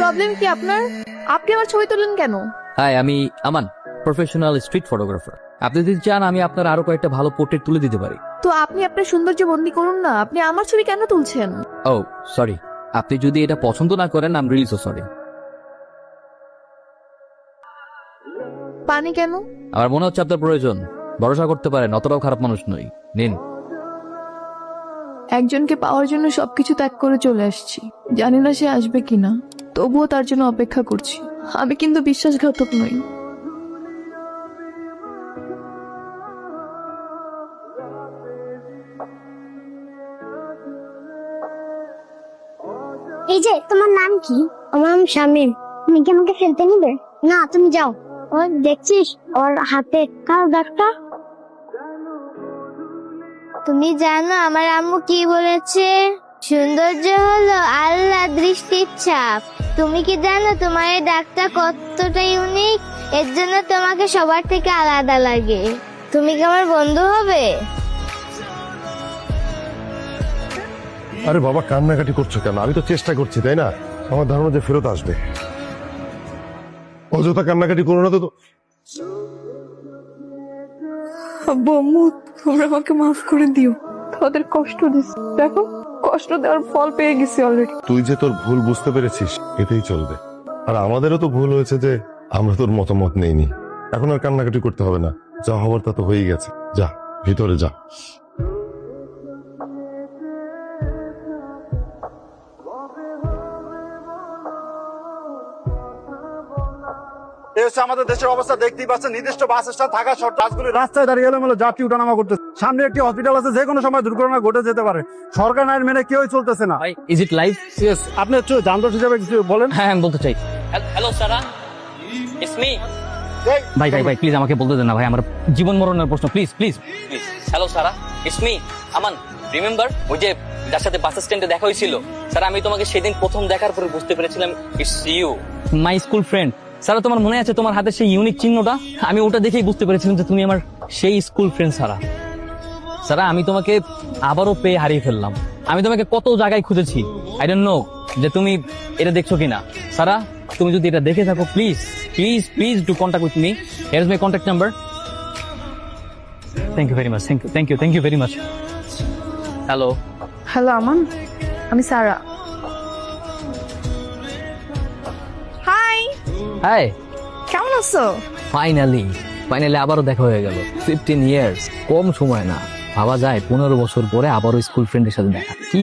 Problem কি আপনার? আপনি আমার ছবি তুললেন কেন? হাই, আমি আমান, প্রফেশনাল স্ট্রিট ফটোগ্রাফার। আপনি যদি চান আমি আপনার আরো কয়েকটা ভালো পোর্ট্রেট তুলে দিতে পারি। তো আপনি আপনার সৌন্দর্য বন্দি করুন না, আপনি আমার ছবি কেন তুলছেন? ও সরি, আপনি যদি এটা পছন্দ না করেন I am really so sorry. পানি কেন? আমার মনে হচ্ছে আপনার প্রয়োজন। ভরসা করতে পারেন, অতটাও খারাপ মানুষ নই। নিন। একজনকে পাওয়ার জন্য সবকিছু ত্যাগ করে চলে আসছি, জানি না সে আসবে কিনা, তবুও তার জন্য অপেক্ষা করছি। আমি কিন্তু বিশ্বাসঘাতক নই। এই যে তোমার নাম কি? আমার নাম শামিম। তুমি কি আমাকে ফেলতে নিবে? না, তুমি যাও। ওই দেখছিস ওর হাতে কালো দাগটা? তুমি জানো আমার আম্মু কি বলেছে? সৌন্দর্য হলো আল্লাহ দৃষ্টির ছাপ। তুমি কি জানো তোমার এই দাগটা কতটা ইউনিক? এর জন্য তোমাকে সবার থেকে আলাদা লাগে। তুমি কি আমার বন্ধু হবে? আরে বাবা, কান্নাকাটি করছো কেন? আমি তো চেষ্টা করছি, তাই না? আমার ধারণা যে ফেরত আসবে। অযথা কান্নাকাটি করো না তো। আব্বু আম্মু, তোমরা আমাকে মাফ করে দিও, তাদের কষ্ট দিচ্ছি। দেখো, কষ্ট দেওয়ার ফল পেয়ে গেছি অলরেডি। তুই যে তোর ভুল বুঝতে পেরেছিস, এটাই চলবে। আর আমাদেরও তো ভুল হয়েছে যে আমরা তোর মতামত নেইনি। এখন আর কান্নাকাটি করতে হবে না, যা হবার তা তো হয়েই গেছে। যা ভিতরে যা। এই হচ্ছে আমাদের দেশের অবস্থা, দেখতেই পাচ্ছেন। নির্দিষ্ট বাস স্ট্যান্ড থাকা সত্ত্বেও বাসগুলি রাস্তায় দাঁড়িয়ে এলোমেলো যাত্রী উঠানামা করতেছে। সামনে একটি হসপিটাল আছে, যে কোনো সময় দুর্ঘটনা ঘটে যেতে পারে। সরকার আইন মেনে কেউই চলতেছে না। ভাই, ইজ ইট লাইভ? Yes, আপনি একটু যানজট হিসাবে কিছু বলেন। হ্যাঁ, আমি বলতে চাই। Hello Sara, it's me. ভাই ভাই ভাই, প্লিজ আমাকে বলতে দেন না ভাই, আমার জীবন মরণের প্রশ্ন। Please please please. Hello Sara, it's me Aman. Remember ওই যে যার সাথে বাস স্ট্যান্ডে দেখা হয়েছিল? স্যার, আমি তোমাকে সেদিন প্রথম দেখার পরে বুঝতে পেরেছিলাম it's you, my school friend. Sir, তোমার মনে আছে তোমার হাতে সেই ইউনিক চিহ্নটা? আমি ওটা দেখেই বুঝতে পেরেছিলাম যে তুমি আমার সেই স্কুল ফ্রেন্ড সারা। সারা, আমি তোমাকে আবারও পেয়ে হারিয়ে ফেললাম। আমি তোমাকে কত জায়গায় খুঁজেছি, আই ডোন্ট নো যে তুমি এটা দেখছো কিনা। সারা, তুমি যদি এটা দেখে থাকো, please please please do contact with me. Here is my contact number. Thank you very much, thank you very much. Hello. Hello Aman, আমি সারা। হাই, হাই, কেমন আছো? ফাইনালি আবারও দেখা হয়ে গেল। 15 ইয়ার্স কম সময় না, ভাবা যায় 15 বছর পরে আবারও স্কুল ফ্রেন্ডের সাথে দেখা। কি